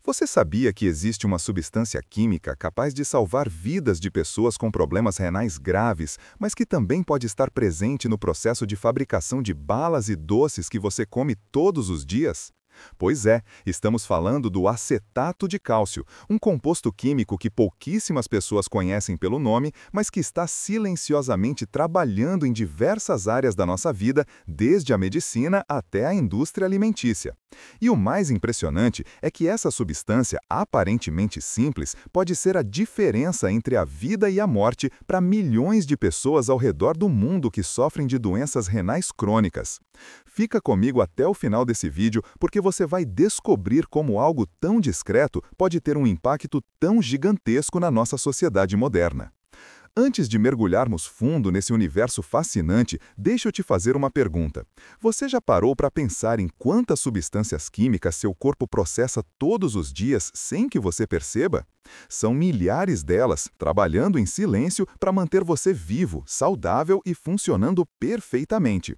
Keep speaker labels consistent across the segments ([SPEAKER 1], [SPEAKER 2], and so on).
[SPEAKER 1] Você sabia que existe uma substância química capaz de salvar vidas de pessoas com problemas renais graves, mas que também pode estar presente no processo de fabricação de balas e doces que você come todos os dias? Pois é, estamos falando do acetato de cálcio, um composto químico que pouquíssimas pessoas conhecem pelo nome, mas que está silenciosamente trabalhando em diversas áreas da nossa vida, desde a medicina até a indústria alimentícia. E o mais impressionante é que essa substância, aparentemente simples, pode ser a diferença entre a vida e a morte para milhões de pessoas ao redor do mundo que sofrem de doenças renais crônicas. Fica comigo até o final desse vídeo, porque você vai descobrir como algo tão discreto pode ter um impacto tão gigantesco na nossa sociedade moderna. Antes de mergulharmos fundo nesse universo fascinante, deixa eu te fazer uma pergunta. Você já parou para pensar em quantas substâncias químicas seu corpo processa todos os dias sem que você perceba? São milhares delas, trabalhando em silêncio para manter você vivo, saudável e funcionando perfeitamente.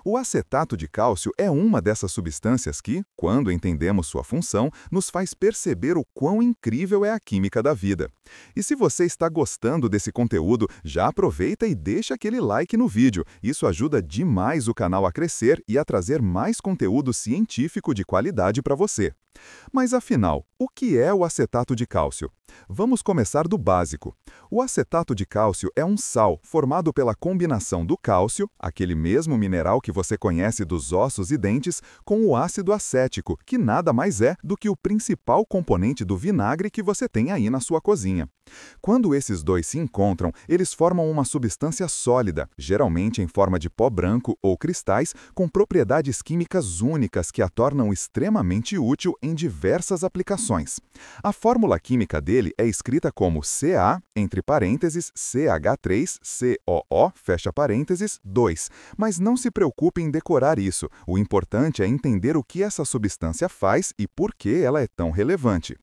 [SPEAKER 1] O acetato de cálcio é uma dessas substâncias que, quando entendemos sua função, nos faz perceber o quão incrível é a química da vida. E se você está gostando desse conteúdo, já aproveita e deixa aquele like no vídeo. Isso ajuda demais o canal a crescer e a trazer mais conteúdo científico de qualidade para você. Mas afinal, o que é o acetato de cálcio? Vamos começar do básico. O acetato de cálcio é um sal formado pela combinação do cálcio, aquele mesmo mineral que você conhece dos ossos e dentes, com o ácido acético, que nada mais é do que o principal componente do vinagre que você tem aí na sua cozinha. Quando esses dois se encontram, eles formam uma substância sólida, geralmente em forma de pó branco ou cristais, com propriedades químicas únicas que a tornam extremamente útil em diversas aplicações. A fórmula química dele é escrita como Ca, entre parênteses, CH3COO, fecha parênteses, 2. Mas não se preocupe em decorar isso, o importante é entender o que essa substância faz e por que ela é tão relevante.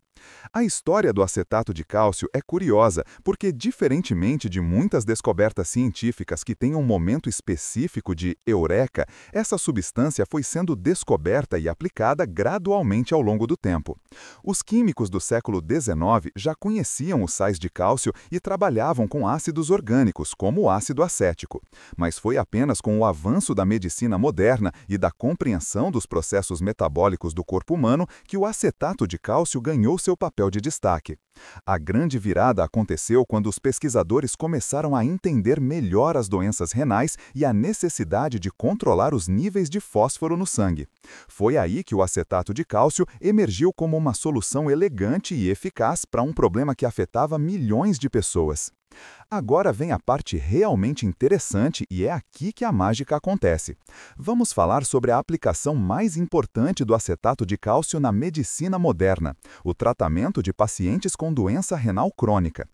[SPEAKER 1] A história do acetato de cálcio é curiosa, porque, diferentemente de muitas descobertas científicas que têm um momento específico de eureka, essa substância foi sendo descoberta e aplicada gradualmente ao longo do tempo. Os químicos do século XIX já conheciam os sais de cálcio e trabalhavam com ácidos orgânicos, como o ácido acético. Mas foi apenas com o avanço da medicina moderna e da compreensão dos processos metabólicos do corpo humano que o acetato de cálcio ganhou seu papel de destaque. A grande virada aconteceu quando os pesquisadores começaram a entender melhor as doenças renais e a necessidade de controlar os níveis de fósforo no sangue. Foi aí que o acetato de cálcio emergiu como uma solução elegante e eficaz para um problema que afetava milhões de pessoas. Agora vem a parte realmente interessante e é aqui que a mágica acontece. Vamos falar sobre a aplicação mais importante do acetato de cálcio na medicina moderna, o tratamento de pacientes com doença renal crônica.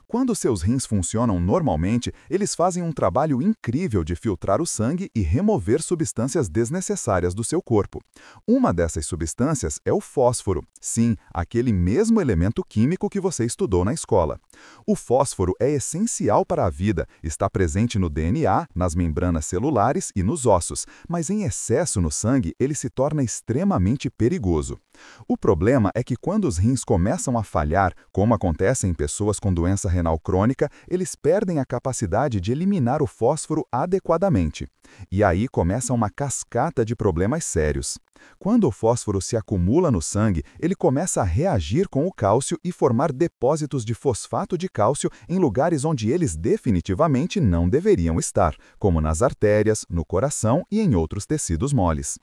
[SPEAKER 1] Quando seus rins funcionam normalmente, eles fazem um trabalho incrível de filtrar o sangue e remover substâncias desnecessárias do seu corpo. Uma dessas substâncias é o fósforo, sim, aquele mesmo elemento químico que você estudou na escola. O fósforo é essencial para a vida, está presente no DNA, nas membranas celulares e nos ossos, mas em excesso no sangue ele se torna extremamente perigoso. O problema é que quando os rins começam a falhar, como acontece em pessoas com doença renal crônica, eles perdem a capacidade de eliminar o fósforo adequadamente. E aí começa uma cascata de problemas sérios. Quando o fósforo se acumula no sangue, ele começa a reagir com o cálcio e formar depósitos de fosfato de cálcio em lugares onde eles definitivamente não deveriam estar, como nas artérias, no coração e em outros tecidos moles.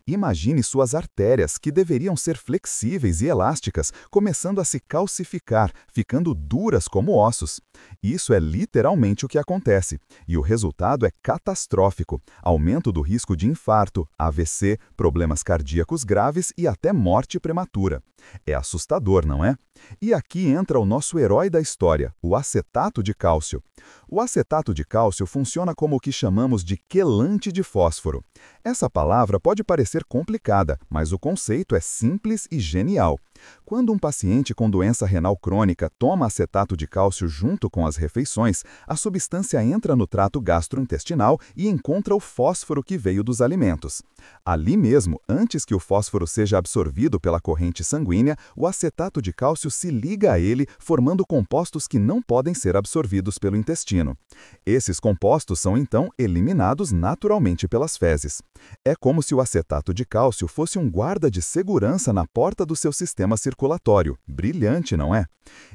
[SPEAKER 1] Imagine suas artérias, que deveriam ser flexíveis e elásticas, começando a se calcificar, ficando duras como ossos. Isso é literalmente o que acontece, e o resultado é catastrófico: aumento do risco de infarto, AVC, problemas cardíacos graves e até morte prematura. É assustador, não é? E aqui entra o nosso herói da história, o acetato de cálcio. O acetato de cálcio funciona como o que chamamos de quelante de fósforo. Essa palavra pode parecer complicada, mas o conceito é simples e genial. Quando um paciente com doença renal crônica toma acetato de cálcio junto com as refeições, a substância entra no trato gastrointestinal e encontra o fósforo que veio dos alimentos. Ali mesmo, antes que o fósforo seja absorvido pela corrente sanguínea, o acetato de cálcio se liga a ele, formando compostos que não podem ser absorvidos pelo intestino. Esses compostos são então eliminados naturalmente pelas fezes. É como se o acetato de cálcio fosse um guarda de segurança na porta do seu sistema circulatório. Brilhante, não é?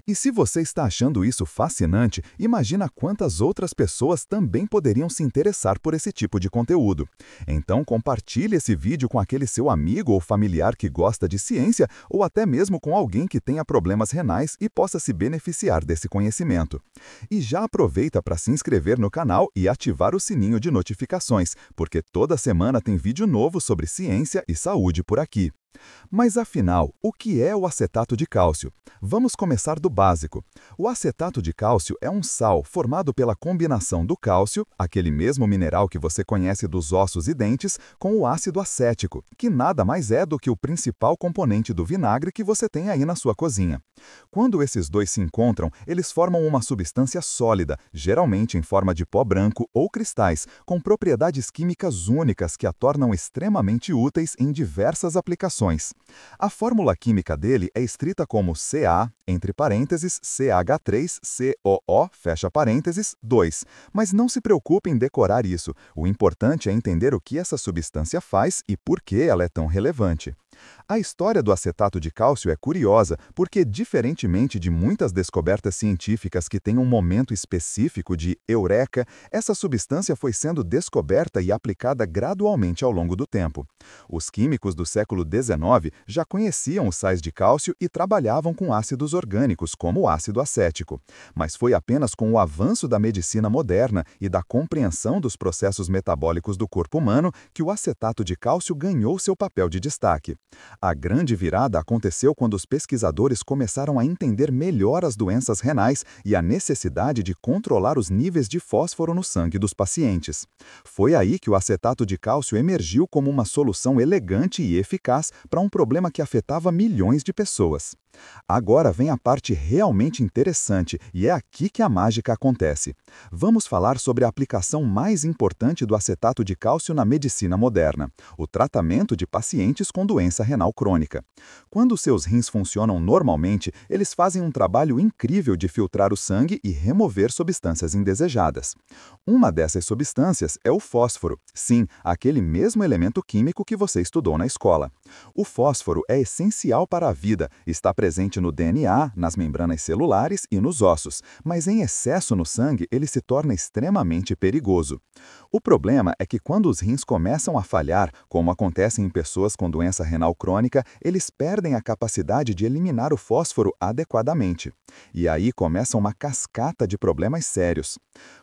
[SPEAKER 1] E se você está achando isso fascinante, imagina quantas outras pessoas também poderiam se interessar por esse tipo de conteúdo. Então compartilhe esse vídeo com aquele seu amigo ou familiar que gosta de ciência ou até mesmo com alguém que tenha problemas renais e possa se beneficiar desse conhecimento. E já aproveita para se inscrever no canal e ativar o sininho de notificações, porque toda semana tem vídeo novo sobre ciência e saúde por aqui. Mas afinal, o que é o acetato de cálcio? Vamos começar do básico. O acetato de cálcio é um sal formado pela combinação do cálcio, aquele mesmo mineral que você conhece dos ossos e dentes, com o ácido acético, que nada mais é do que o principal componente do vinagre que você tem aí na sua cozinha. Quando esses dois se encontram, eles formam uma substância sólida, geralmente em forma de pó branco ou cristais, com propriedades químicas únicas que a tornam extremamente úteis em diversas aplicações. A fórmula química dele é escrita como Ca, entre parênteses, CH3COO, fecha parênteses, 2. Mas não se preocupe em decorar isso. O importante é entender o que essa substância faz e por que ela é tão relevante. A história do acetato de cálcio é curiosa porque, diferentemente de muitas descobertas científicas que têm um momento específico de eureka, essa substância foi sendo descoberta e aplicada gradualmente ao longo do tempo. Os químicos do século XIX já conheciam os sais de cálcio e trabalhavam com ácidos orgânicos, como o ácido acético. Mas foi apenas com o avanço da medicina moderna e da compreensão dos processos metabólicos do corpo humano que o acetato de cálcio ganhou seu papel de destaque. A grande virada aconteceu quando os pesquisadores começaram a entender melhor as doenças renais e a necessidade de controlar os níveis de fósforo no sangue dos pacientes. Foi aí que o acetato de cálcio emergiu como uma solução elegante e eficaz para um problema que afetava milhões de pessoas. Agora vem a parte realmente interessante e é aqui que a mágica acontece. Vamos falar sobre a aplicação mais importante do acetato de cálcio na medicina moderna, o tratamento de pacientes com doença renal crônica. Quando seus rins funcionam normalmente, eles fazem um trabalho incrível de filtrar o sangue e remover substâncias indesejadas. Uma dessas substâncias é o fósforo, sim, aquele mesmo elemento químico que você estudou na escola. O fósforo é essencial para a vida, está presente no DNA, nas membranas celulares e nos ossos, mas em excesso no sangue ele se torna extremamente perigoso. O problema é que quando os rins começam a falhar, como acontece em pessoas com doença renal crônica, eles perdem a capacidade de eliminar o fósforo adequadamente. E aí começa uma cascata de problemas sérios.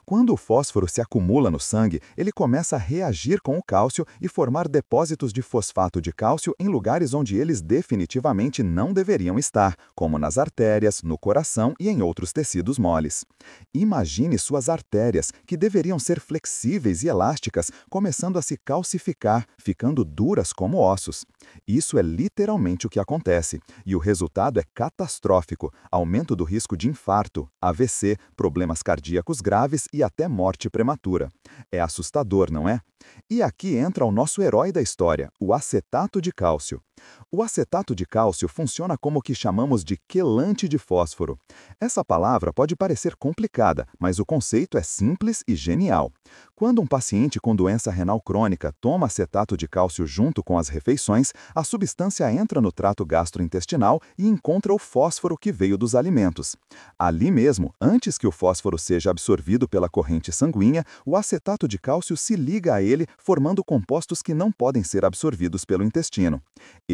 [SPEAKER 1] Quando o fósforo se acumula no sangue, ele começa a reagir com o cálcio e formar depósitos de fosfato de cálcio em lugares onde eles definitivamente não deveriam estar, como nas artérias, no coração e em outros tecidos moles. Imagine suas artérias, que deveriam ser flexíveis e elásticas, começando a se calcificar, ficando duras como ossos. Isso é literalmente o que acontece, e o resultado é catastrófico: aumento do risco de infarto, AVC, problemas cardíacos graves e até morte prematura. É assustador, não é? E aqui entra o nosso herói da história, o acetato de cálcio. O acetato de cálcio funciona como o que chamamos de quelante de fósforo. Essa palavra pode parecer complicada, mas o conceito é simples e genial. Quando um paciente com doença renal crônica toma acetato de cálcio junto com as refeições, a substância entra no trato gastrointestinal e encontra o fósforo que veio dos alimentos. Ali mesmo, antes que o fósforo seja absorvido pela corrente sanguínea, o acetato de cálcio se liga a ele, formando compostos que não podem ser absorvidos pelo intestino.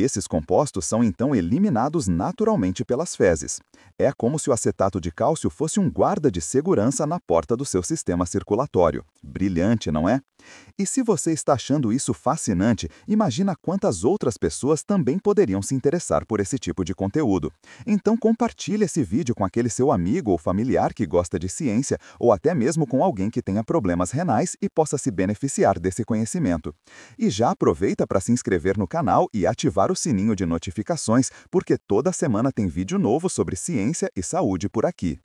[SPEAKER 1] Esses compostos são então eliminados naturalmente pelas fezes. É como se o acetato de cálcio fosse um guarda de segurança na porta do seu sistema circulatório. Brilhante, não é? E se você está achando isso fascinante, imagina quantas outras pessoas também poderiam se interessar por esse tipo de conteúdo. Então compartilhe esse vídeo com aquele seu amigo ou familiar que gosta de ciência ou até mesmo mesmo com alguém que tenha problemas renais e possa se beneficiar desse conhecimento. E já aproveita para se inscrever no canal e ativar o sininho de notificações, porque toda semana tem vídeo novo sobre ciência e saúde por aqui.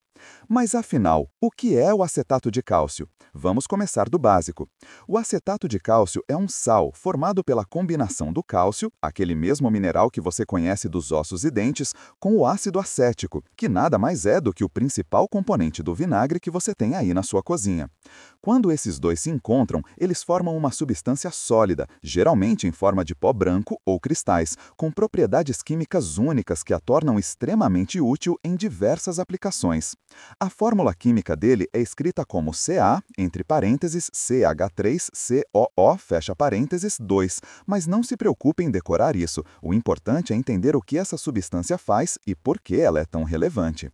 [SPEAKER 1] Mas afinal, o que é o acetato de cálcio? Vamos começar do básico. O acetato de cálcio é um sal formado pela combinação do cálcio, aquele mesmo mineral que você conhece dos ossos e dentes, com o ácido acético, que nada mais é do que o principal componente do vinagre que você tem aí na sua cozinha. Quando esses dois se encontram, eles formam uma substância sólida, geralmente em forma de pó branco ou cristais, com propriedades químicas únicas que a tornam extremamente útil em diversas aplicações. A fórmula química dele é escrita como Ca, entre parênteses, CH3COO, fecha parênteses, 2, mas não se preocupe em decorar isso, o importante é entender o que essa substância faz e por que ela é tão relevante.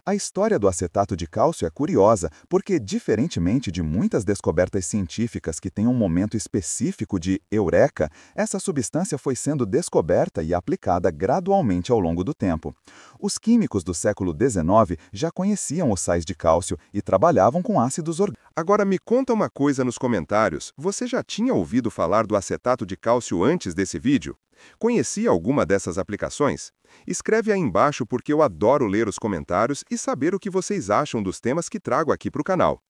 [SPEAKER 1] A história do acetato de cálcio é curiosa, porque, diferentemente de muitas descobertas científicas que têm um momento específico de eureka, essa substância foi sendo descoberta e aplicada gradualmente ao longo do tempo. Os químicos do século XIX já conheciam os sais de cálcio e trabalhavam com ácidos orgânicos.
[SPEAKER 2] Agora me conta uma coisa nos comentários. Você já tinha ouvido falar do acetato de cálcio antes desse vídeo? Conhecia alguma dessas aplicações? Escreve aí embaixo porque eu adoro ler os comentários e saber o que vocês acham dos temas que trago aqui para o canal.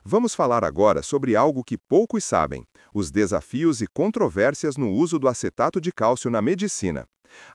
[SPEAKER 2] Vamos falar agora sobre algo que poucos sabem: os desafios e controvérsias no uso do acetato de cálcio na medicina.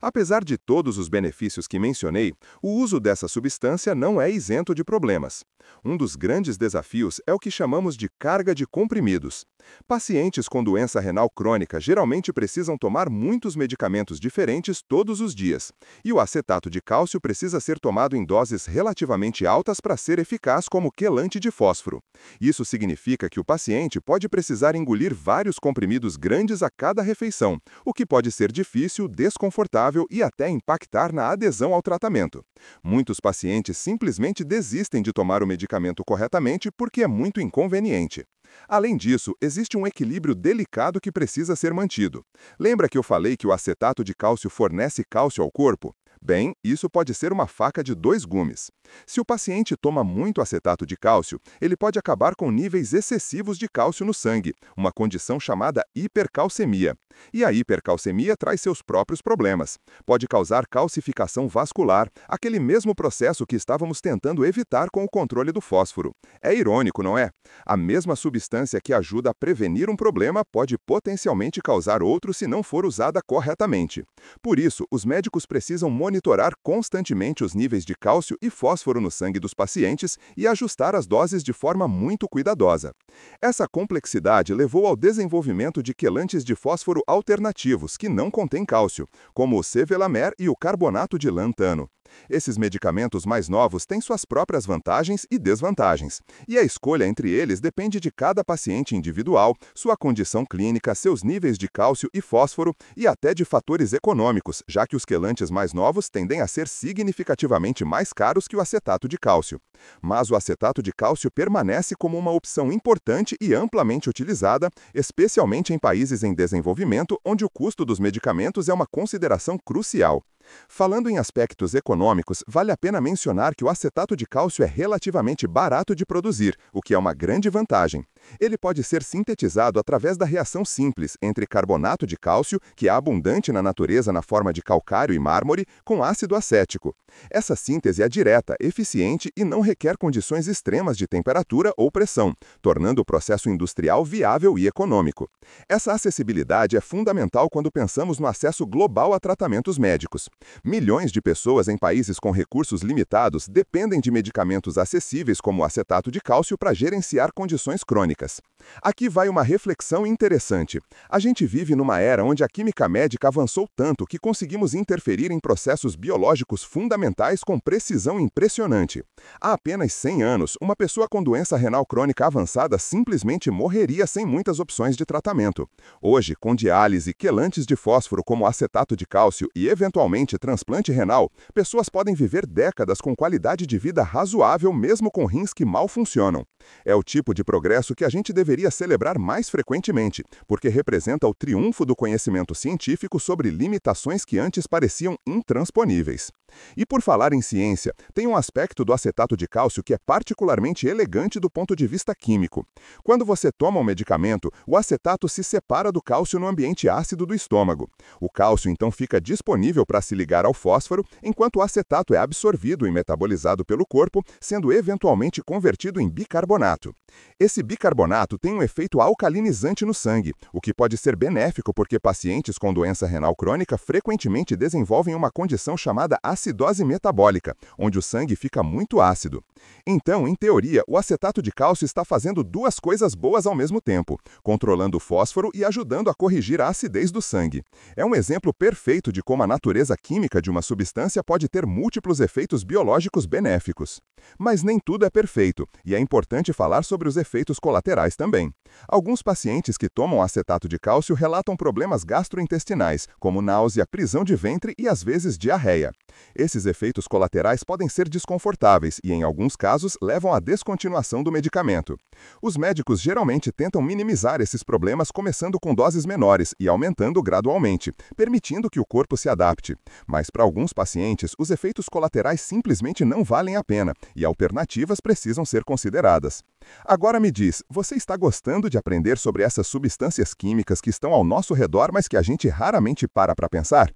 [SPEAKER 2] Apesar de todos os benefícios que mencionei, o uso dessa substância não é isento de problemas. Um dos grandes desafios é o que chamamos de carga de comprimidos. Pacientes com doença renal crônica geralmente precisam tomar muitos medicamentos diferentes todos os dias, e o acetato de cálcio precisa ser tomado em doses relativamente altas para ser eficaz como quelante de fósforo. Isso significa que o paciente pode precisar engolir vários comprimidos grandes a cada refeição, o que pode ser difícil, desconfortável e até impactar na adesão ao tratamento. Muitos pacientes simplesmente desistem de tomar o medicamento corretamente porque é muito inconveniente. Além disso, existe um equilíbrio delicado que precisa ser mantido. Lembra que eu falei que o acetato de cálcio fornece cálcio ao corpo? Bem, isso pode ser uma faca de dois gumes. Se o paciente toma muito acetato de cálcio, ele pode acabar com níveis excessivos de cálcio no sangue, uma condição chamada hipercalcemia. E a hipercalcemia traz seus próprios problemas. Pode causar calcificação vascular, aquele mesmo processo que estávamos tentando evitar com o controle do fósforo. É irônico, não é? A mesma substância que ajuda a prevenir um problema pode potencialmente causar outro se não for usada corretamente. Por isso, os médicos precisam monitorar constantemente os níveis de cálcio e fósforo no sangue dos pacientes e ajustar as doses de forma muito cuidadosa. Essa complexidade levou ao desenvolvimento de quelantes de fósforo alternativos que não contêm cálcio, como o sevelamer e o carbonato de lantano. Esses medicamentos mais novos têm suas próprias vantagens e desvantagens, e a escolha entre eles depende de cada paciente individual, sua condição clínica, seus níveis de cálcio e fósforo e até de fatores econômicos, já que os quelantes mais novos tendem a ser significativamente mais caros que o acetato de cálcio. Mas o acetato de cálcio permanece como uma opção importante e amplamente utilizada, especialmente em países em desenvolvimento, onde o custo dos medicamentos é uma consideração crucial. Falando em aspectos econômicos, vale a pena mencionar que o acetato de cálcio é relativamente barato de produzir, o que é uma grande vantagem. Ele pode ser sintetizado através da reação simples entre carbonato de cálcio, que é abundante na natureza na forma de calcário e mármore, com ácido acético. Essa síntese é direta, eficiente e não requer condições extremas de temperatura ou pressão, tornando o processo industrial viável e econômico. Essa acessibilidade é fundamental quando pensamos no acesso global a tratamentos médicos. Milhões de pessoas em países com recursos limitados dependem de medicamentos acessíveis como o acetato de cálcio para gerenciar condições crônicas. Aqui vai uma reflexão interessante. A gente vive numa era onde a química médica avançou tanto que conseguimos interferir em processos biológicos fundamentais com precisão impressionante. Há apenas 100 anos, uma pessoa com doença renal crônica avançada simplesmente morreria sem muitas opções de tratamento. Hoje, com diálise, quelantes de fósforo como acetato de cálcio e, eventualmente, transplante renal, pessoas podem viver décadas com qualidade de vida razoável mesmo com rins que mal funcionam. É o tipo de progresso que a gente deveria celebrar mais frequentemente, porque representa o triunfo do conhecimento científico sobre limitações que antes pareciam intransponíveis. E por falar em ciência, tem um aspecto do acetato de cálcio que é particularmente elegante do ponto de vista químico. Quando você toma um medicamento, o acetato se separa do cálcio no ambiente ácido do estômago. O cálcio então fica disponível para se ligar ao fósforo, enquanto o acetato é absorvido e metabolizado pelo corpo, sendo eventualmente convertido em bicarbonato. Esse bicarbonato tem um efeito alcalinizante no sangue, o que pode ser benéfico porque pacientes com doença renal crônica frequentemente desenvolvem uma condição chamada acidose metabólica, onde o sangue fica muito ácido. Então, em teoria, o acetato de cálcio está fazendo duas coisas boas ao mesmo tempo, controlando o fósforo e ajudando a corrigir a acidez do sangue. É um exemplo perfeito de como a natureza química de uma substância pode ter múltiplos efeitos biológicos benéficos. Mas nem tudo é perfeito, e é importante falar sobre os efeitos colaterais também. Alguns pacientes que tomam acetato de cálcio relatam problemas gastrointestinais, como náusea, prisão de ventre e às vezes diarreia. Esses efeitos colaterais podem ser desconfortáveis e, em alguns casos, levam à descontinuação do medicamento. Os médicos geralmente tentam minimizar esses problemas começando com doses menores e aumentando gradualmente, permitindo que o corpo se adapte. Mas para alguns pacientes, os efeitos colaterais simplesmente não valem a pena e alternativas precisam ser consideradas. Agora me diz, você está gostando de aprender sobre essas substâncias químicas que estão ao nosso redor, mas que a gente raramente para pensar?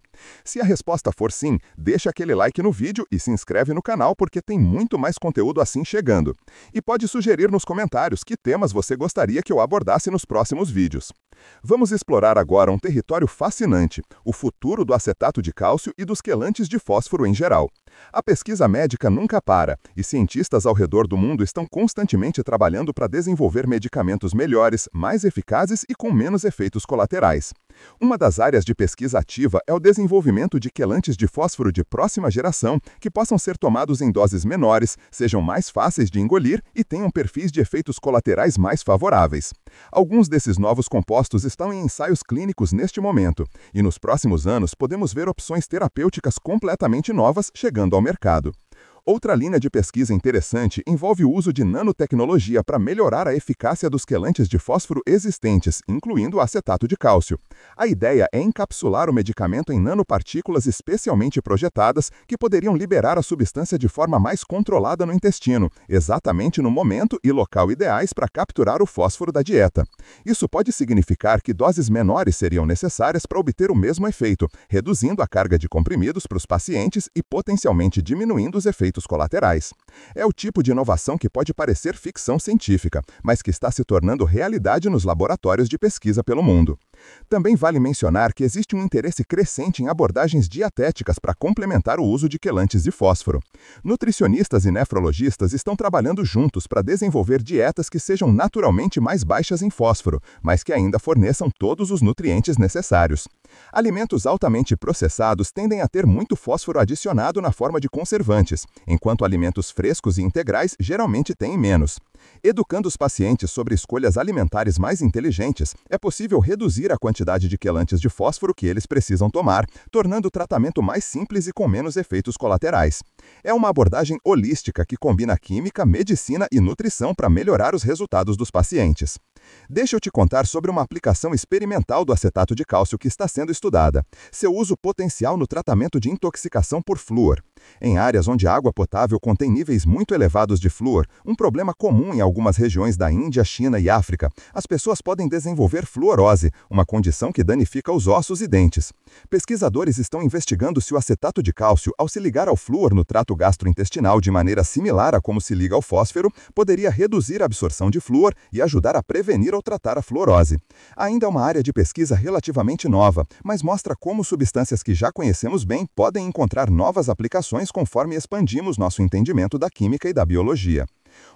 [SPEAKER 2] Se a resposta for sim, deixa aquele like no vídeo e se inscreve no canal porque tem muito mais conteúdo assim chegando. E pode sugerir nos comentários que temas você gostaria que eu abordasse nos próximos vídeos. Vamos explorar agora um território fascinante, o futuro do acetato de cálcio e dos quelantes de fósforo em geral. A pesquisa médica nunca para, e cientistas ao redor do mundo estão constantemente trabalhando para desenvolver medicamentos melhores, mais eficazes e com menos efeitos colaterais. Uma das áreas de pesquisa ativa é o desenvolvimento de quelantes de fósforo de próxima geração que possam ser tomados em doses menores, sejam mais fáceis de engolir e tenham perfis de efeitos colaterais mais favoráveis. Alguns desses novos compostos estão em ensaios clínicos neste momento, e nos próximos anos podemos ver opções terapêuticas completamente novas chegando ao mercado. Outra linha de pesquisa interessante envolve o uso de nanotecnologia para melhorar a eficácia dos quelantes de fósforo existentes, incluindo o acetato de cálcio. A ideia é encapsular o medicamento em nanopartículas especialmente projetadas que poderiam liberar a substância de forma mais controlada no intestino, exatamente no momento e local ideais para capturar o fósforo da dieta. Isso pode significar que doses menores seriam necessárias para obter o mesmo efeito, reduzindo a carga de comprimidos para os pacientes e potencialmente diminuindo os efeitos colaterais. É o tipo de inovação que pode parecer ficção científica, mas que está se tornando realidade nos laboratórios de pesquisa pelo mundo. Também vale mencionar que existe um interesse crescente em abordagens dietéticas para complementar o uso de quelantes de fósforo. Nutricionistas e nefrologistas estão trabalhando juntos para desenvolver dietas que sejam naturalmente mais baixas em fósforo, mas que ainda forneçam todos os nutrientes necessários. Alimentos altamente processados tendem a ter muito fósforo adicionado na forma de conservantes, enquanto alimentos frescos e integrais geralmente têm menos. Educando os pacientes sobre escolhas alimentares mais inteligentes, é possível reduzir a quantidade de quelantes de fósforo que eles precisam tomar, tornando o tratamento mais simples e com menos efeitos colaterais. É uma abordagem holística que combina química, medicina e nutrição para melhorar os resultados dos pacientes. Deixa eu te contar sobre uma aplicação experimental do acetato de cálcio que está sendo estudada, seu uso potencial no tratamento de intoxicação por flúor. Em áreas onde a água potável contém níveis muito elevados de flúor, um problema comum em algumas regiões da Índia, China e África, as pessoas podem desenvolver fluorose, uma condição que danifica os ossos e dentes. Pesquisadores estão investigando se o acetato de cálcio, ao se ligar ao flúor no trato gastrointestinal de maneira similar a como se liga ao fósforo, poderia reduzir a absorção de flúor e ajudar a prevenir ou tratar a fluorose. Ainda é uma área de pesquisa relativamente nova, mas mostra como substâncias que já conhecemos bem podem encontrar novas aplicações conforme expandimos nosso entendimento da química e da biologia.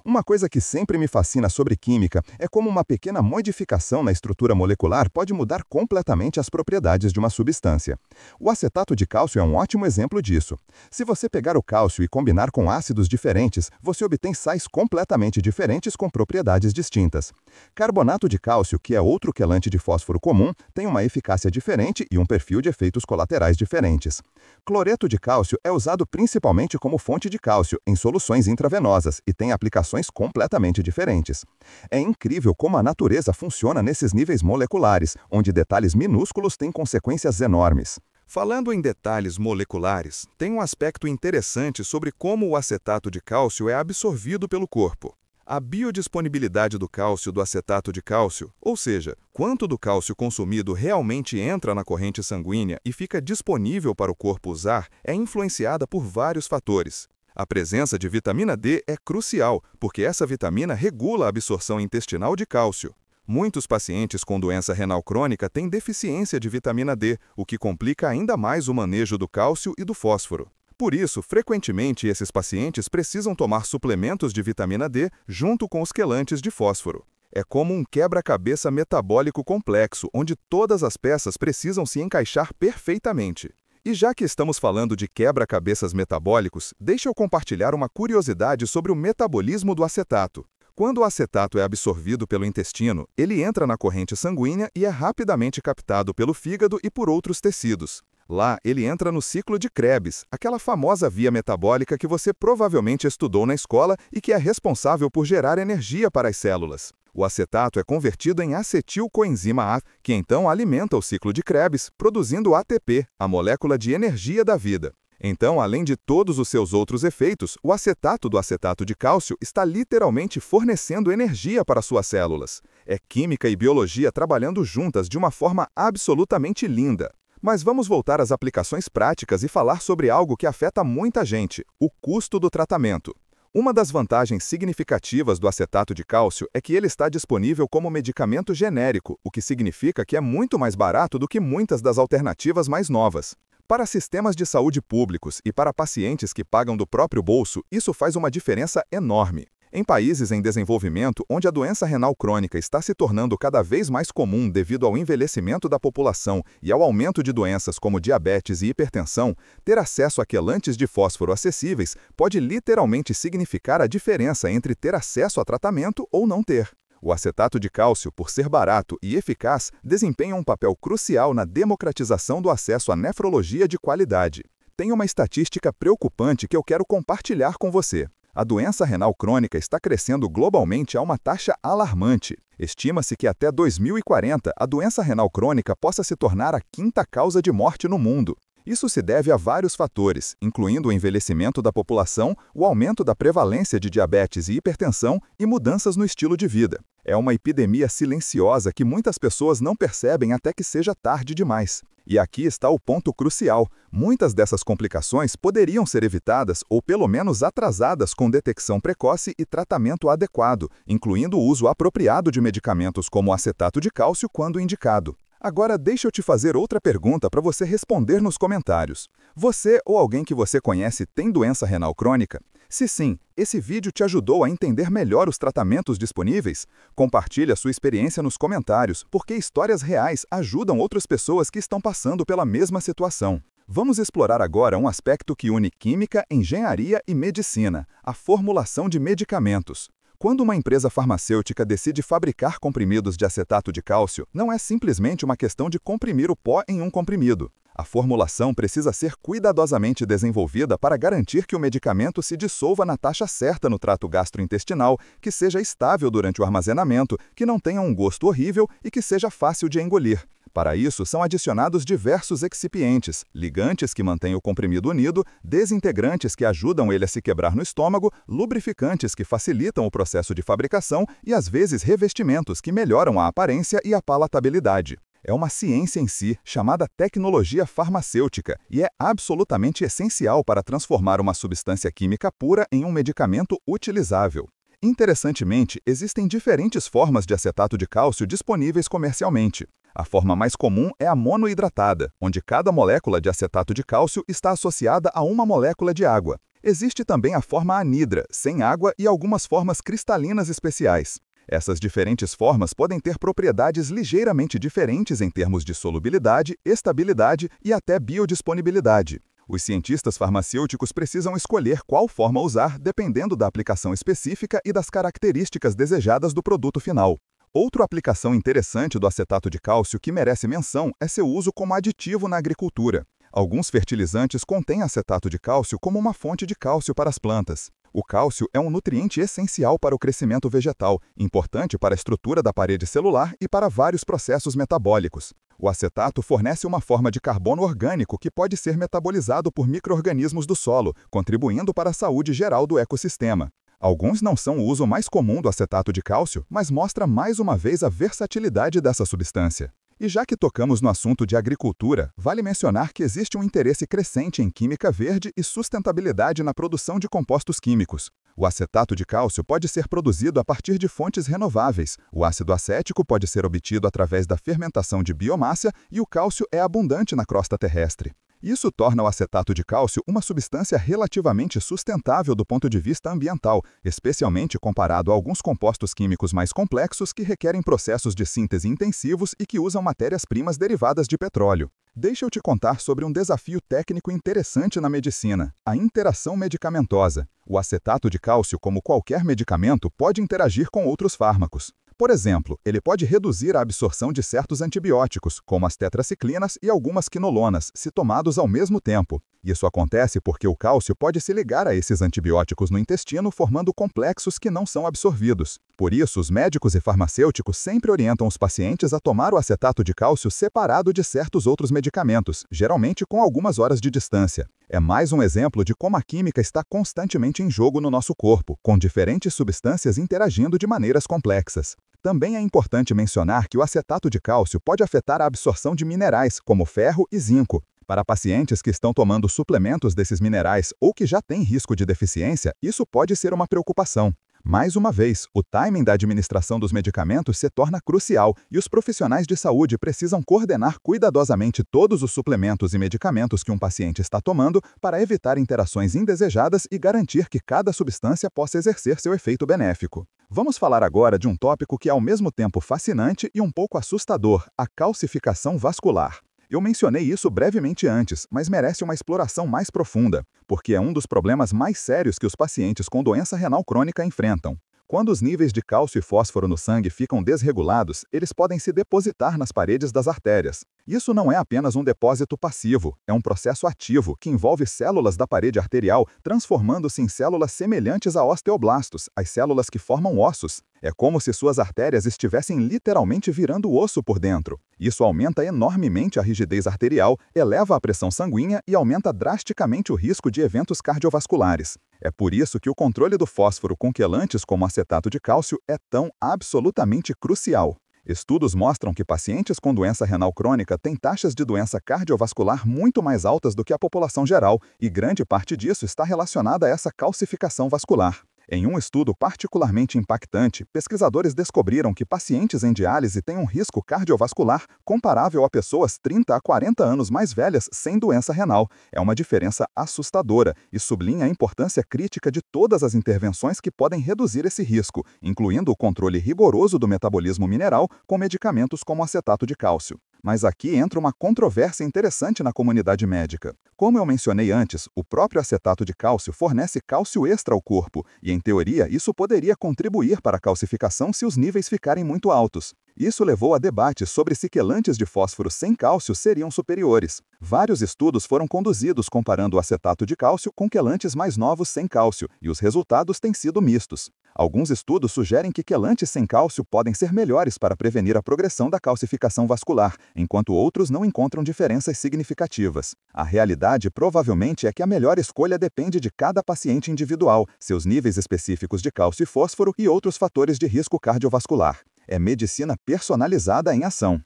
[SPEAKER 2] Uma coisa que sempre me fascina sobre química é como uma pequena modificação na estrutura molecular pode mudar completamente as propriedades de uma substância. O acetato de cálcio é um ótimo exemplo disso. Se você pegar o cálcio e combinar com ácidos diferentes, você obtém sais completamente diferentes com propriedades distintas. Carbonato de cálcio, que é outro quelante de fósforo comum, tem uma eficácia diferente e um perfil de efeitos colaterais diferentes. Cloreto de cálcio é usado principalmente como fonte de cálcio em soluções intravenosas e tem aplicações completamente diferentes. É incrível como a natureza funciona nesses níveis moleculares, onde detalhes minúsculos têm consequências enormes.
[SPEAKER 1] Falando em detalhes moleculares, tem um aspecto interessante sobre como o acetato de cálcio é absorvido pelo corpo. A biodisponibilidade do cálcio do acetato de cálcio, ou seja, quanto do cálcio consumido realmente entra na corrente sanguínea e fica disponível para o corpo usar, é influenciada por vários fatores. A presença de vitamina D é crucial, porque essa vitamina regula a absorção intestinal de cálcio. Muitos pacientes com doença renal crônica têm deficiência de vitamina D, o que complica ainda mais o manejo do cálcio e do fósforo. Por isso, frequentemente esses pacientes precisam tomar suplementos de vitamina D junto com os quelantes de fósforo. É como um quebra-cabeça metabólico complexo, onde todas as peças precisam se encaixar perfeitamente. E já que estamos falando de quebra-cabeças metabólicos, deixa eu compartilhar uma curiosidade sobre o metabolismo do acetato. Quando o acetato é absorvido pelo intestino, ele entra na corrente sanguínea e é rapidamente captado pelo fígado e por outros tecidos. Lá, ele entra no ciclo de Krebs, aquela famosa via metabólica que você provavelmente estudou na escola e que é responsável por gerar energia para as células. O acetato é convertido em acetilcoenzima A, que então alimenta o ciclo de Krebs, produzindo ATP, a molécula de energia da vida. Então, além de todos os seus outros efeitos, o acetato do acetato de cálcio está literalmente fornecendo energia para suas células. É química e biologia trabalhando juntas de uma forma absolutamente linda. Mas vamos voltar às aplicações práticas e falar sobre algo que afeta muita gente: o custo do tratamento. Uma das vantagens significativas do acetato de cálcio é que ele está disponível como medicamento genérico, o que significa que é muito mais barato do que muitas das alternativas mais novas. Para sistemas de saúde públicos e para pacientes que pagam do próprio bolso, isso faz uma diferença enorme. Em países em desenvolvimento, onde a doença renal crônica está se tornando cada vez mais comum devido ao envelhecimento da população e ao aumento de doenças como diabetes e hipertensão, ter acesso a quelantes de fósforo acessíveis pode literalmente significar a diferença entre ter acesso a tratamento ou não ter. O acetato de cálcio, por ser barato e eficaz, desempenha um papel crucial na democratização do acesso à nefrologia de qualidade. Tem uma estatística preocupante que eu quero compartilhar com você. A doença renal crônica está crescendo globalmente a uma taxa alarmante. Estima-se que até 2040 a doença renal crônica possa se tornar a quinta causa de morte no mundo. Isso se deve a vários fatores, incluindo o envelhecimento da população, o aumento da prevalência de diabetes e hipertensão e mudanças no estilo de vida. É uma epidemia silenciosa que muitas pessoas não percebem até que seja tarde demais. E aqui está o ponto crucial: muitas dessas complicações poderiam ser evitadas ou pelo menos atrasadas com detecção precoce e tratamento adequado, incluindo o uso apropriado de medicamentos como acetato de cálcio quando indicado. Agora deixa eu te fazer outra pergunta para você responder nos comentários. Você ou alguém que você conhece tem doença renal crônica? Se sim, esse vídeo te ajudou a entender melhor os tratamentos disponíveis? Compartilhe a sua experiência nos comentários, porque histórias reais ajudam outras pessoas que estão passando pela mesma situação. Vamos explorar agora um aspecto que une química, engenharia e medicina: a formulação de medicamentos. Quando uma empresa farmacêutica decide fabricar comprimidos de acetato de cálcio, não é simplesmente uma questão de comprimir o pó em um comprimido. A formulação precisa ser cuidadosamente desenvolvida para garantir que o medicamento se dissolva na taxa certa no trato gastrointestinal, que seja estável durante o armazenamento, que não tenha um gosto horrível e que seja fácil de engolir. Para isso, são adicionados diversos excipientes, ligantes que mantêm o comprimido unido, desintegrantes que ajudam ele a se quebrar no estômago, lubrificantes que facilitam o processo de fabricação e, às vezes, revestimentos que melhoram a aparência e a palatabilidade. É uma ciência em si, chamada tecnologia farmacêutica, e é absolutamente essencial para transformar uma substância química pura em um medicamento utilizável. Interessantemente, existem diferentes formas de acetato de cálcio disponíveis comercialmente. A forma mais comum é a monoidratada, onde cada molécula de acetato de cálcio está associada a uma molécula de água. Existe também a forma anidra, sem água, e algumas formas cristalinas especiais. Essas diferentes formas podem ter propriedades ligeiramente diferentes em termos de solubilidade, estabilidade e até biodisponibilidade. Os cientistas farmacêuticos precisam escolher qual forma usar dependendo da aplicação específica e das características desejadas do produto final. Outra aplicação interessante do acetato de cálcio que merece menção é seu uso como aditivo na agricultura. Alguns fertilizantes contêm acetato de cálcio como uma fonte de cálcio para as plantas. O cálcio é um nutriente essencial para o crescimento vegetal, importante para a estrutura da parede celular e para vários processos metabólicos. O acetato fornece uma forma de carbono orgânico que pode ser metabolizado por micro-organismos do solo, contribuindo para a saúde geral do ecossistema. Alguns não são o uso mais comum do acetato de cálcio, mas mostra mais uma vez a versatilidade dessa substância. E já que tocamos no assunto de agricultura, vale mencionar que existe um interesse crescente em química verde e sustentabilidade na produção de compostos químicos. O acetato de cálcio pode ser produzido a partir de fontes renováveis, o ácido acético pode ser obtido através da fermentação de biomassa e o cálcio é abundante na crosta terrestre. Isso torna o acetato de cálcio uma substância relativamente sustentável do ponto de vista ambiental, especialmente comparado a alguns compostos químicos mais complexos que requerem processos de síntese intensivos e que usam matérias-primas derivadas de petróleo. Deixa eu te contar sobre um desafio técnico interessante na medicina, a interação medicamentosa. O acetato de cálcio, como qualquer medicamento, pode interagir com outros fármacos. Por exemplo, ele pode reduzir a absorção de certos antibióticos, como as tetraciclinas e algumas quinolonas, se tomados ao mesmo tempo. Isso acontece porque o cálcio pode se ligar a esses antibióticos no intestino, formando complexos que não são absorvidos. Por isso, os médicos e farmacêuticos sempre orientam os pacientes a tomar o acetato de cálcio separado de certos outros medicamentos, geralmente com algumas horas de distância. É mais um exemplo de como a química está constantemente em jogo no nosso corpo, com diferentes substâncias interagindo de maneiras complexas. Também é importante mencionar que o acetato de cálcio pode afetar a absorção de minerais, como ferro e zinco. Para pacientes que estão tomando suplementos desses minerais ou que já têm risco de deficiência, isso pode ser uma preocupação. Mais uma vez, o timing da administração dos medicamentos se torna crucial e os profissionais de saúde precisam coordenar cuidadosamente todos os suplementos e medicamentos que um paciente está tomando para evitar interações indesejadas e garantir que cada substância possa exercer seu efeito benéfico. Vamos falar agora de um tópico que é ao mesmo tempo fascinante e um pouco assustador, a calcificação vascular. Eu mencionei isso brevemente antes, mas merece uma exploração mais profunda, porque é um dos problemas mais sérios que os pacientes com doença renal crônica enfrentam. Quando os níveis de cálcio e fósforo no sangue ficam desregulados, eles podem se depositar nas paredes das artérias. Isso não é apenas um depósito passivo, é um processo ativo que envolve células da parede arterial transformando-se em células semelhantes a osteoblastos, as células que formam ossos. É como se suas artérias estivessem literalmente virando osso por dentro. Isso aumenta enormemente a rigidez arterial, eleva a pressão sanguínea e aumenta drasticamente o risco de eventos cardiovasculares. É por isso que o controle do fósforo com quelantes como acetato de cálcio é tão absolutamente crucial. Estudos mostram que pacientes com doença renal crônica têm taxas de doença cardiovascular muito mais altas do que a população geral, e grande parte disso está relacionada a essa calcificação vascular. Em um estudo particularmente impactante, pesquisadores descobriram que pacientes em diálise têm um risco cardiovascular comparável a pessoas 30 a 40 anos mais velhas sem doença renal. É uma diferença assustadora e sublinha a importância crítica de todas as intervenções que podem reduzir esse risco, incluindo o controle rigoroso do metabolismo mineral com medicamentos como acetato de cálcio. Mas aqui entra uma controvérsia interessante na comunidade médica. Como eu mencionei antes, o próprio acetato de cálcio fornece cálcio extra ao corpo, e em teoria isso poderia contribuir para a calcificação se os níveis ficarem muito altos. Isso levou a debates sobre se quelantes de fósforo sem cálcio seriam superiores. Vários estudos foram conduzidos comparando o acetato de cálcio com quelantes mais novos sem cálcio, e os resultados têm sido mistos. Alguns estudos sugerem que quelantes sem cálcio podem ser melhores para prevenir a progressão da calcificação vascular, enquanto outros não encontram diferenças significativas. A realidade provavelmente é que a melhor escolha depende de cada paciente individual, seus níveis específicos de cálcio e fósforo e outros fatores de risco cardiovascular. É medicina personalizada em ação.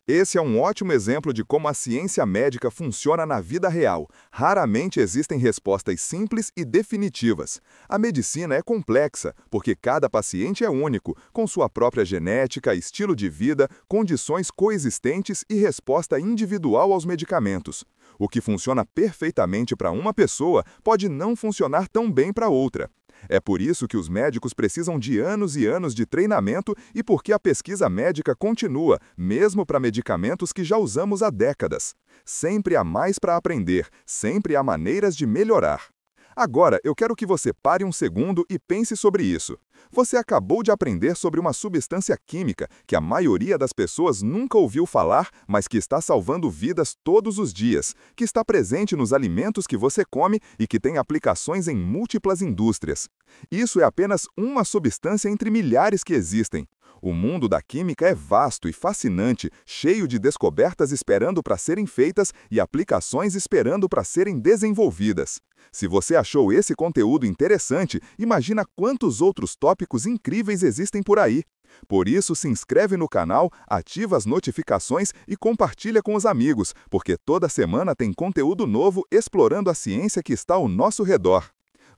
[SPEAKER 2] Esse é um ótimo exemplo de como a ciência médica funciona na vida real. Raramente existem respostas simples e definitivas. A medicina é complexa, porque cada paciente é único, com sua própria genética, estilo de vida, condições coexistentes e resposta individual aos medicamentos. O que funciona perfeitamente para uma pessoa pode não funcionar tão bem para outra. É por isso que os médicos precisam de anos e anos de treinamento e porque a pesquisa médica continua, mesmo para medicamentos que já usamos há décadas. Sempre há mais para aprender, sempre há maneiras de melhorar. Agora, eu quero que você pare um segundo e pense sobre isso.
[SPEAKER 1] Você acabou de aprender sobre uma substância química que a maioria das pessoas nunca ouviu falar, mas que está salvando vidas todos os dias, que está presente nos alimentos que você come e que tem aplicações em múltiplas indústrias. Isso é apenas uma substância entre milhares que existem. O mundo da química é vasto e fascinante, cheio de descobertas esperando para serem feitas e aplicações esperando para serem desenvolvidas. Se você achou esse conteúdo interessante, imagina quantos outros tópicos incríveis existem por aí. Por isso, se inscreve no canal, ativa as notificações e compartilha com os amigos, porque toda semana tem conteúdo novo explorando a ciência que está ao nosso redor.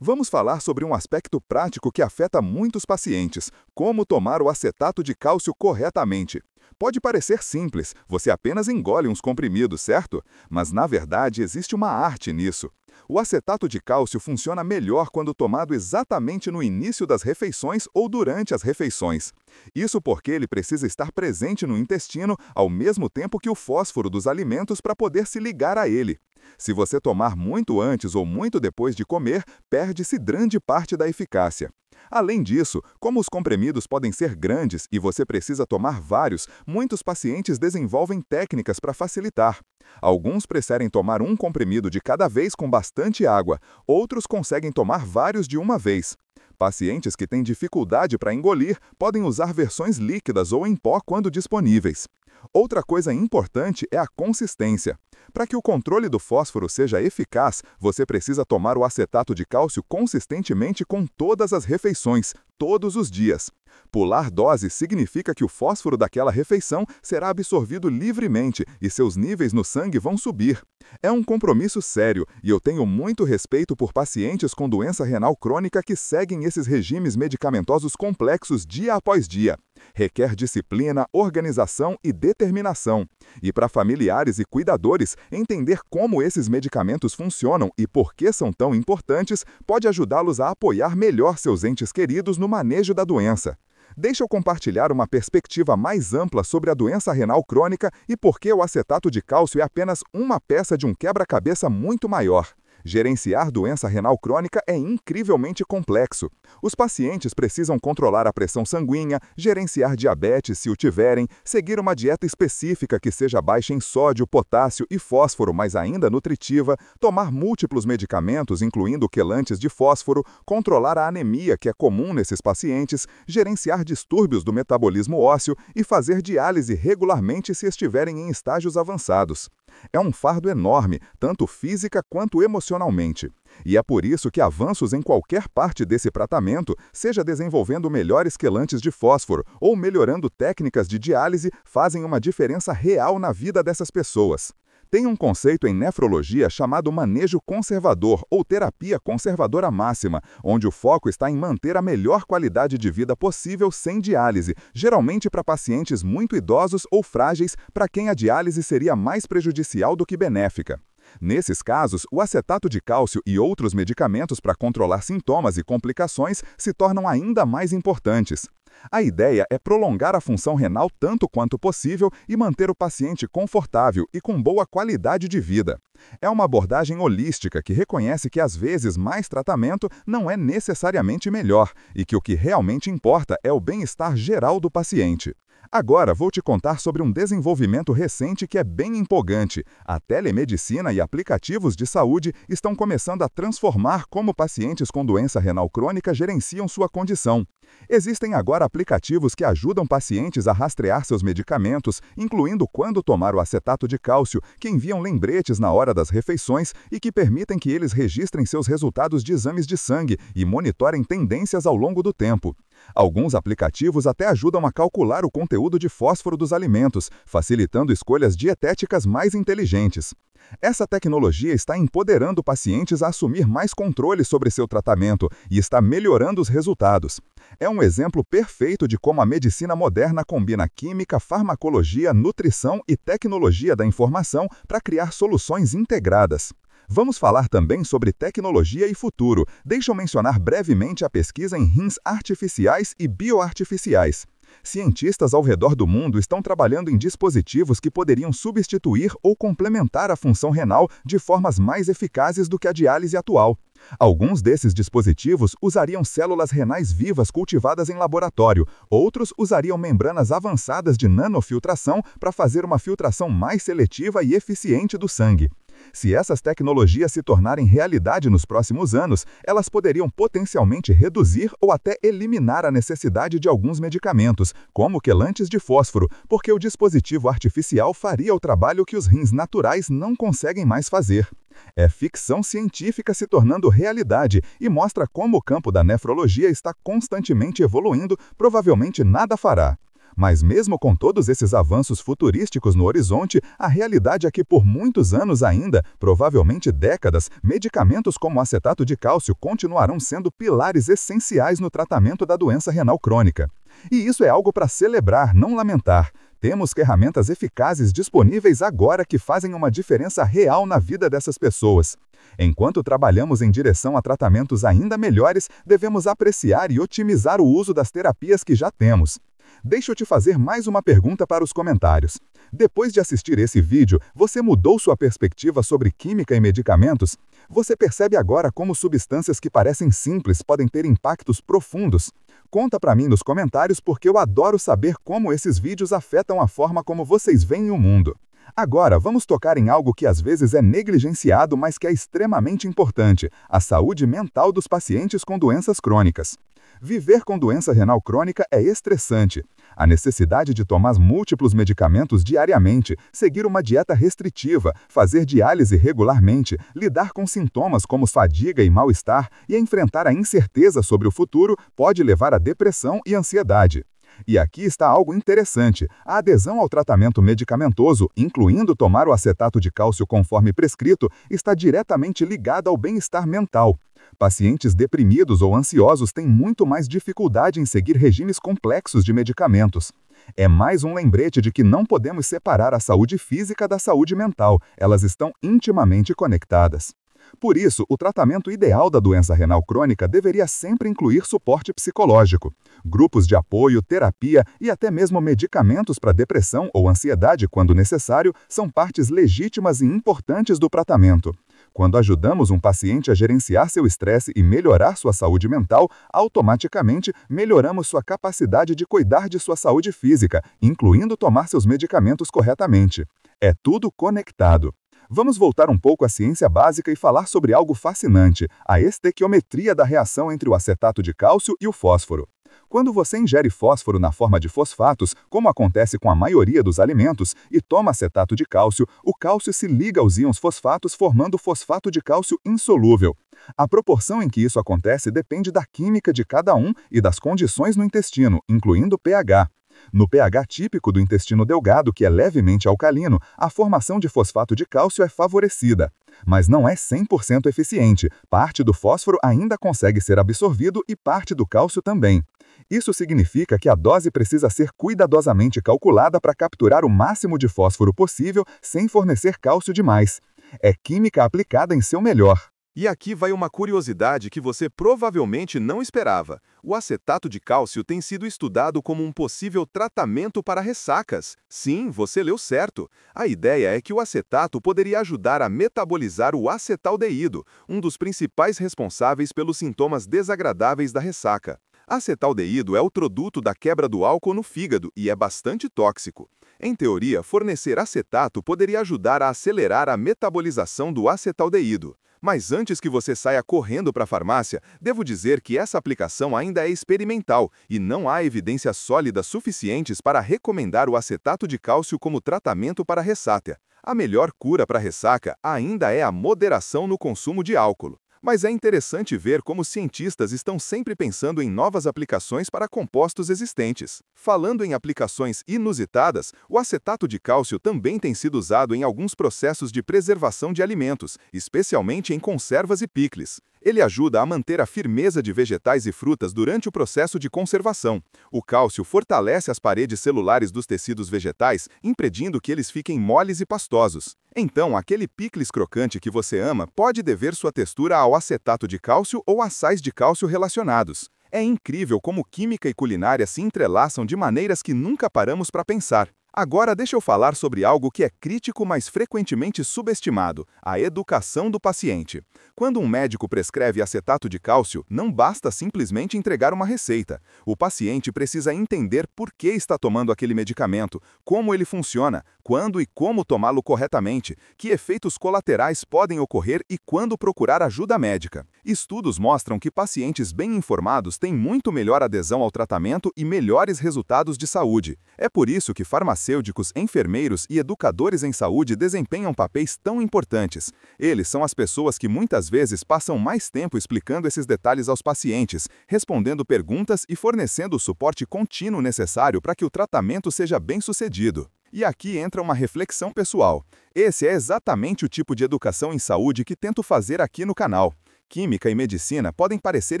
[SPEAKER 1] Vamos falar sobre um aspecto prático que afeta muitos pacientes: como tomar o acetato de cálcio corretamente. Pode parecer simples, você apenas engole uns comprimidos, certo? Mas, na verdade, existe uma arte nisso. O acetato de cálcio funciona melhor quando tomado exatamente no início das refeições ou durante as refeições. Isso porque ele precisa estar presente no intestino ao mesmo tempo que o fósforo dos alimentos para poder se ligar a ele. Se você tomar muito antes ou muito depois de comer, perde-se grande parte da eficácia. Além disso, como os comprimidos podem ser grandes e você precisa tomar vários, muitos pacientes desenvolvem técnicas para facilitar. Alguns preferem tomar um comprimido de cada vez com bastante água, outros conseguem tomar vários de uma vez. Pacientes que têm dificuldade para engolir podem usar versões líquidas ou em pó quando disponíveis. Outra coisa importante é a consistência. Para que o controle do fósforo seja eficaz, você precisa tomar o acetato de cálcio consistentemente com todas as refeições, todos os dias. Pular doses significa que o fósforo daquela refeição será absorvido livremente e seus níveis no sangue vão subir. É um compromisso sério e eu tenho muito respeito por pacientes com doença renal crônica que seguem esses regimes medicamentosos complexos dia após dia. Requer disciplina, organização e determinação. E para familiares e cuidadores, entender como esses medicamentos funcionam e por que são tão importantes pode ajudá-los a apoiar melhor seus entes queridos no manejo da doença. Deixa eu compartilhar uma perspectiva mais ampla sobre a doença renal crônica e por que o acetato de cálcio é apenas uma peça de um quebra-cabeça muito maior. Gerenciar doença renal crônica é incrivelmente complexo. Os pacientes precisam controlar a pressão sanguínea, gerenciar diabetes se o tiverem, seguir uma dieta específica que seja baixa em sódio, potássio e fósforo, mas ainda nutritiva, tomar múltiplos medicamentos, incluindo quelantes de fósforo, controlar a anemia, que é comum nesses pacientes, gerenciar distúrbios do metabolismo ósseo e fazer diálise regularmente se estiverem em estágios avançados. É um fardo enorme, tanto física quanto emocionalmente. E é por isso que avanços em qualquer parte desse tratamento, seja desenvolvendo melhores quelantes de fósforo ou melhorando técnicas de diálise, fazem uma diferença real na vida dessas pessoas. Tem um conceito em nefrologia chamado manejo conservador ou terapia conservadora máxima, onde o foco está em manter a melhor qualidade de vida possível sem diálise, geralmente para pacientes muito idosos ou frágeis, para quem a diálise seria mais prejudicial do que benéfica. Nesses casos, o acetato de cálcio e outros medicamentos para controlar sintomas e complicações se tornam ainda mais importantes. A ideia é prolongar a função renal tanto quanto possível e manter o paciente confortável e com boa qualidade de vida. É uma abordagem holística que reconhece que às vezes mais tratamento não é necessariamente melhor e que o que realmente importa é o bem-estar geral do paciente. Agora vou te contar sobre um desenvolvimento recente que é bem empolgante. A telemedicina e aplicativos de saúde estão começando a transformar como pacientes com doença renal crônica gerenciam sua condição. Existem agora aplicativos que ajudam pacientes a rastrear seus medicamentos, incluindo quando tomar o acetato de cálcio, que enviam lembretes na hora das refeições e que permitem que eles registrem seus resultados de exames de sangue e monitorem tendências ao longo do tempo. Alguns aplicativos até ajudam a calcular o conteúdo de fósforo dos alimentos, facilitando escolhas dietéticas mais inteligentes. Essa tecnologia está empoderando pacientes a assumir mais controle sobre seu tratamento e está melhorando os resultados. É um exemplo perfeito de como a medicina moderna combina química, farmacologia, nutrição e tecnologia da informação para criar soluções integradas. Vamos falar também sobre tecnologia e futuro. Deixa eu mencionar brevemente a pesquisa em rins artificiais e bioartificiais. Cientistas ao redor do mundo estão trabalhando em dispositivos que poderiam substituir ou complementar a função renal de formas mais eficazes do que a diálise atual. Alguns desses dispositivos usariam células renais vivas cultivadas em laboratório, outros usariam membranas avançadas de nanofiltração para fazer uma filtração mais seletiva e eficiente do sangue. Se essas tecnologias se tornarem realidade nos próximos anos, elas poderiam potencialmente reduzir ou até eliminar a necessidade de alguns medicamentos, como quelantes de fósforo, porque o dispositivo artificial faria o trabalho que os rins naturais não conseguem mais fazer. É ficção científica se tornando realidade e mostra como o campo da nefrologia está constantemente evoluindo, provavelmente nada fará. Mas mesmo com todos esses avanços futurísticos no horizonte, a realidade é que por muitos anos ainda, provavelmente décadas, medicamentos como o acetato de cálcio continuarão sendo pilares essenciais no tratamento da doença renal crônica. E isso é algo para celebrar, não lamentar. Temos ferramentas eficazes disponíveis agora que fazem uma diferença real na vida dessas pessoas. Enquanto trabalhamos em direção a tratamentos ainda melhores, devemos apreciar e otimizar o uso das terapias que já temos. Deixa eu te fazer mais uma pergunta para os comentários. Depois de assistir esse vídeo, você mudou sua perspectiva sobre química e medicamentos? Você percebe agora como substâncias que parecem simples podem ter impactos profundos? Conta para mim nos comentários porque eu adoro saber como esses vídeos afetam a forma como vocês veem o mundo. Agora, vamos tocar em algo que às vezes é negligenciado, mas que é extremamente importante: a saúde mental dos pacientes com doenças crônicas. Viver com doença renal crônica é estressante. A necessidade de tomar múltiplos medicamentos diariamente, seguir uma dieta restritiva, fazer diálise regularmente, lidar com sintomas como fadiga e mal-estar e enfrentar a incerteza sobre o futuro pode levar à depressão e ansiedade. E aqui está algo interessante: a adesão ao tratamento medicamentoso, incluindo tomar o acetato de cálcio conforme prescrito, está diretamente ligada ao bem-estar mental. Pacientes deprimidos ou ansiosos têm muito mais dificuldade em seguir regimes complexos de medicamentos. É mais um lembrete de que não podemos separar a saúde física da saúde mental, elas estão intimamente conectadas. Por isso, o tratamento ideal da doença renal crônica deveria sempre incluir suporte psicológico. Grupos de apoio, terapia e até mesmo medicamentos para depressão ou ansiedade, quando necessário, são partes legítimas e importantes do tratamento. Quando ajudamos um paciente a gerenciar seu estresse e melhorar sua saúde mental, automaticamente melhoramos sua capacidade de cuidar de sua saúde física, incluindo tomar seus medicamentos corretamente. É tudo conectado. Vamos voltar um pouco à ciência básica e falar sobre algo fascinante: a estequiometria da reação entre o acetato de cálcio e o fósforo. Quando você ingere fósforo na forma de fosfatos, como acontece com a maioria dos alimentos, e toma acetato de cálcio, o cálcio se liga aos íons fosfatos formando fosfato de cálcio insolúvel. A proporção em que isso acontece depende da química de cada um e das condições no intestino, incluindo o pH. No pH típico do intestino delgado, que é levemente alcalino, a formação de fosfato de cálcio é favorecida. Mas não é 100% eficiente. Parte do fósforo ainda consegue ser absorvido e parte do cálcio também. Isso significa que a dose precisa ser cuidadosamente calculada para capturar o máximo de fósforo possível sem fornecer cálcio demais. É química aplicada em seu melhor.
[SPEAKER 2] E aqui vai uma curiosidade que você provavelmente não esperava. O acetato de cálcio tem sido estudado como um possível tratamento para ressacas. Sim, você leu certo. A ideia é que o acetato poderia ajudar a metabolizar o acetaldeído, um dos principais responsáveis pelos sintomas desagradáveis da ressaca. Acetaldeído é o produto da quebra do álcool no fígado e é bastante tóxico. Em teoria, fornecer acetato poderia ajudar a acelerar a metabolização do acetaldeído. Mas antes que você saia correndo para a farmácia, devo dizer que essa aplicação ainda é experimental e não há evidências sólidas suficientes para recomendar o acetato de cálcio como tratamento para ressaca. A melhor cura para ressaca ainda é a moderação no consumo de álcool. Mas é interessante ver como cientistas estão sempre pensando em novas aplicações para compostos existentes. Falando em aplicações inusitadas, o acetato de cálcio também tem sido usado em alguns processos de preservação de alimentos, especialmente em conservas e picles. Ele ajuda a manter a firmeza de vegetais e frutas durante o processo de conservação. O cálcio fortalece as paredes celulares dos tecidos vegetais, impedindo que eles fiquem moles e pastosos. Então, aquele picles crocante que você ama pode dever sua textura ao acetato de cálcio ou a sais de cálcio relacionados. É incrível como química e culinária se entrelaçam de maneiras que nunca paramos para pensar.
[SPEAKER 1] Agora deixa eu falar sobre algo que é crítico, mas frequentemente subestimado: a educação do paciente. Quando um médico prescreve acetato de cálcio, não basta simplesmente entregar uma receita. O paciente precisa entender por que está tomando aquele medicamento, como ele funciona, quando e como tomá-lo corretamente, que efeitos colaterais podem ocorrer e quando procurar ajuda médica. Estudos mostram que pacientes bem informados têm muito melhor adesão ao tratamento e melhores resultados de saúde. É por isso que farmacêuticos, enfermeiros e educadores em saúde desempenham papéis tão importantes. Eles são as pessoas que muitas vezes passam mais tempo explicando esses detalhes aos pacientes, respondendo perguntas e fornecendo o suporte contínuo necessário para que o tratamento seja bem-sucedido. E aqui entra uma reflexão pessoal. Esse é exatamente o tipo de educação em saúde que tento fazer aqui no canal. Química e medicina podem parecer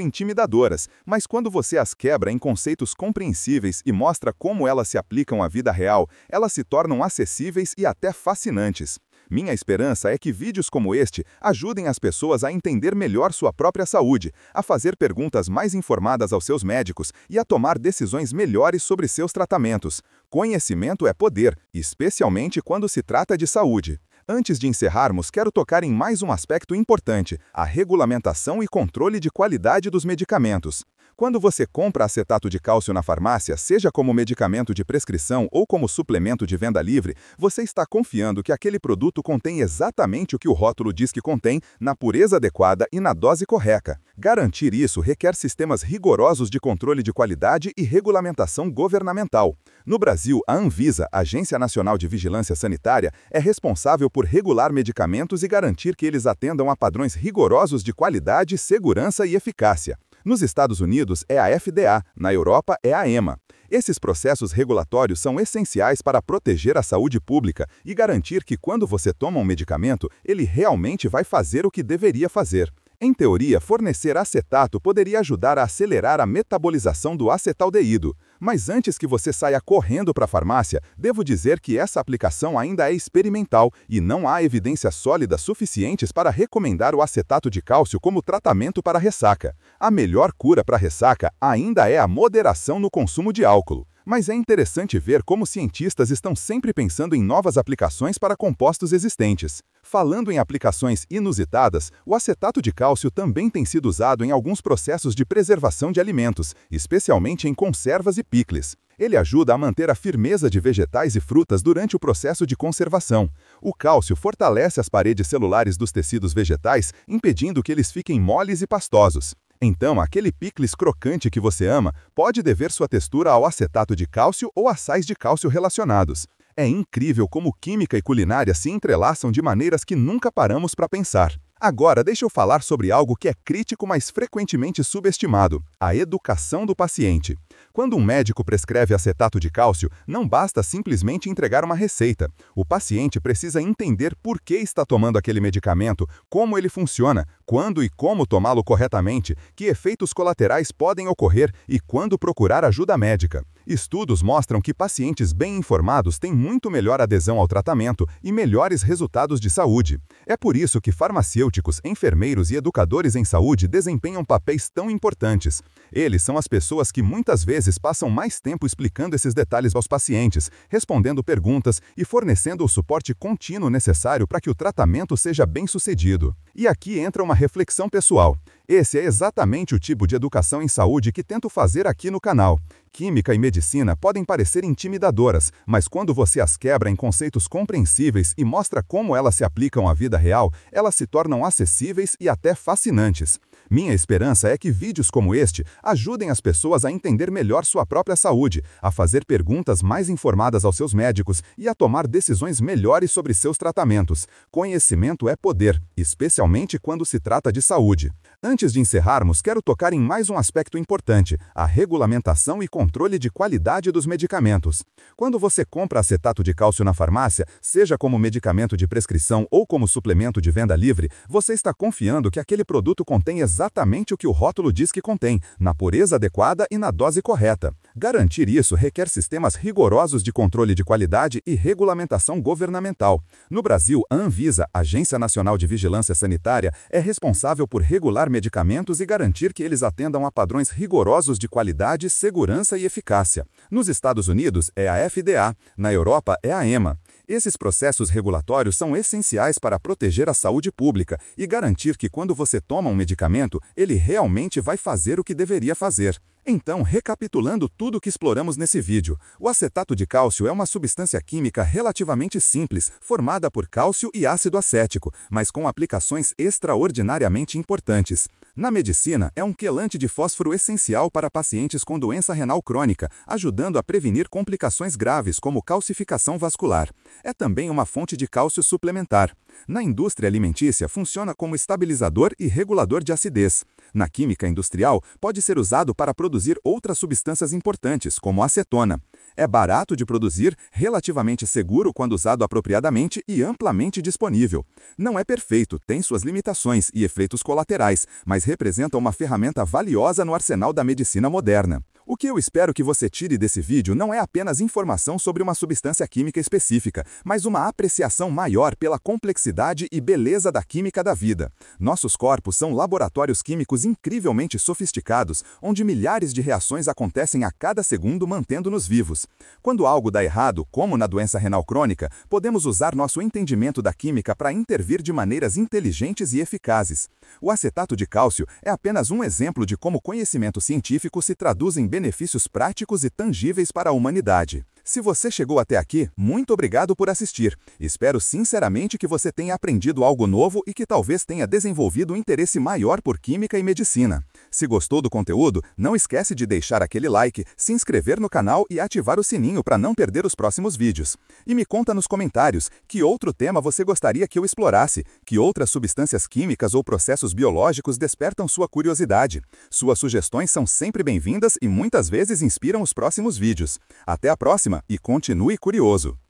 [SPEAKER 1] intimidadoras, mas quando você as quebra em conceitos compreensíveis e mostra como elas se aplicam à vida real, elas se tornam acessíveis e até fascinantes. Minha esperança é que vídeos como este ajudem as pessoas a entender melhor sua própria saúde, a fazer perguntas mais informadas aos seus médicos e a tomar decisões melhores sobre seus tratamentos. Conhecimento é poder, especialmente quando se trata de saúde. Antes de encerrarmos, quero tocar em mais um aspecto importante: a regulamentação e controle de qualidade dos medicamentos. Quando você compra acetato de cálcio na farmácia, seja como medicamento de prescrição ou como suplemento de venda livre, você está confiando que aquele produto contém exatamente o que o rótulo diz que contém, na pureza adequada e na dose correta. Garantir isso requer sistemas rigorosos de controle de qualidade e regulamentação governamental. No Brasil, a Anvisa, Agência Nacional de Vigilância Sanitária, é responsável por regular medicamentos e garantir que eles atendam a padrões rigorosos de qualidade, segurança e eficácia. Nos Estados Unidos é a FDA, na Europa é a EMA. Esses processos regulatórios são essenciais para proteger a saúde pública e garantir que quando você toma um medicamento, ele realmente vai fazer o que deveria fazer. Em teoria, fornecer acetato poderia ajudar a acelerar a metabolização do acetaldeído. Mas antes que você saia correndo para a farmácia, devo dizer que essa aplicação ainda é experimental e não há evidências sólidas suficientes para recomendar o acetato de cálcio como tratamento para ressaca. A melhor cura para ressaca ainda é a moderação no consumo de álcool. Mas é interessante ver como cientistas estão sempre pensando em novas aplicações para compostos existentes. Falando em aplicações inusitadas, o acetato de cálcio também tem sido usado em alguns processos de preservação de alimentos, especialmente em conservas e picles. Ele ajuda a manter a firmeza de vegetais e frutas durante o processo de conservação. O cálcio fortalece as paredes celulares dos tecidos vegetais, impedindo que eles fiquem moles e pastosos. Então, aquele picles crocante que você ama pode dever sua textura ao acetato de cálcio ou a sais de cálcio relacionados. É incrível como química e culinária se entrelaçam de maneiras que nunca paramos para pensar. Agora, deixa eu falar sobre algo que é crítico, mas frequentemente subestimado: a educação do paciente. Quando um médico prescreve acetato de cálcio, não basta simplesmente entregar uma receita. O paciente precisa entender por que está tomando aquele medicamento, como ele funciona, quando e como tomá-lo corretamente, que efeitos colaterais podem ocorrer e quando procurar ajuda médica. Estudos mostram que pacientes bem informados têm muito melhor adesão ao tratamento e melhores resultados de saúde. É por isso que farmacêuticos, enfermeiros e educadores em saúde desempenham papéis tão importantes. Eles são as pessoas que muitas vezes passam mais tempo explicando esses detalhes aos pacientes, respondendo perguntas e fornecendo o suporte contínuo necessário para que o tratamento seja bem-sucedido. E aqui entra uma reflexão pessoal. Esse é exatamente o tipo de educação em saúde que tento fazer aqui no canal. Química e medicina podem parecer intimidadoras, mas quando você as quebra em conceitos compreensíveis e mostra como elas se aplicam à vida real, elas se tornam acessíveis e até fascinantes. Minha esperança é que vídeos como este ajudem as pessoas a entender melhor sua própria saúde, a fazer perguntas mais informadas aos seus médicos e a tomar decisões melhores sobre seus tratamentos. Conhecimento é poder, especialmente quando se trata de saúde. Antes de encerrarmos, quero tocar em mais um aspecto importante: a regulamentação e controle de qualidade dos medicamentos. Quando você compra acetato de cálcio na farmácia, seja como medicamento de prescrição ou como suplemento de venda livre, você está confiando que aquele produto contém exatamente o que o rótulo diz que contém, na pureza adequada e na dose correta. Garantir isso requer sistemas rigorosos de controle de qualidade e regulamentação governamental. No Brasil, a Anvisa, Agência Nacional de Vigilância Sanitária, sanitária é responsável por regular medicamentos e garantir que eles atendam a padrões rigorosos de qualidade, segurança e eficácia. Nos Estados Unidos é a FDA, na Europa é a EMA. Esses processos regulatórios são essenciais para proteger a saúde pública e garantir que quando você toma um medicamento, ele realmente vai fazer o que deveria fazer. Então, recapitulando tudo o que exploramos nesse vídeo, o acetato de cálcio é uma substância química relativamente simples, formada por cálcio e ácido acético, mas com aplicações extraordinariamente importantes. Na medicina, é um quelante de fósforo essencial para pacientes com doença renal crônica, ajudando a prevenir complicações graves como calcificação vascular. É também uma fonte de cálcio suplementar. Na indústria alimentícia, funciona como estabilizador e regulador de acidez. Na química industrial, pode ser usado para produzir outras substâncias importantes, como acetona. É barato de produzir, relativamente seguro quando usado apropriadamente e amplamente disponível. Não é perfeito, tem suas limitações e efeitos colaterais, mas representa uma ferramenta valiosa no arsenal da medicina moderna. O que eu espero que você tire desse vídeo não é apenas informação sobre uma substância química específica, mas uma apreciação maior pela complexidade e beleza da química da vida. Nossos corpos são laboratórios químicos incrivelmente sofisticados, onde milhares de reações acontecem a cada segundo mantendo-nos vivos. Quando algo dá errado, como na doença renal crônica, podemos usar nosso entendimento da química para intervir de maneiras inteligentes e eficazes. O acetato de cálcio é apenas um exemplo de como o conhecimento científico se traduz em benefícios práticos e tangíveis para a humanidade. Se você chegou até aqui, muito obrigado por assistir. Espero sinceramente que você tenha aprendido algo novo e que talvez tenha desenvolvido um interesse maior por química e medicina. Se gostou do conteúdo, não esquece de deixar aquele like, se inscrever no canal e ativar o sininho para não perder os próximos vídeos. E me conta nos comentários que outro tema você gostaria que eu explorasse, que outras substâncias químicas ou processos biológicos despertam sua curiosidade. Suas sugestões são sempre bem-vindas e muitas vezes inspiram os próximos vídeos. Até a próxima! E continue curioso!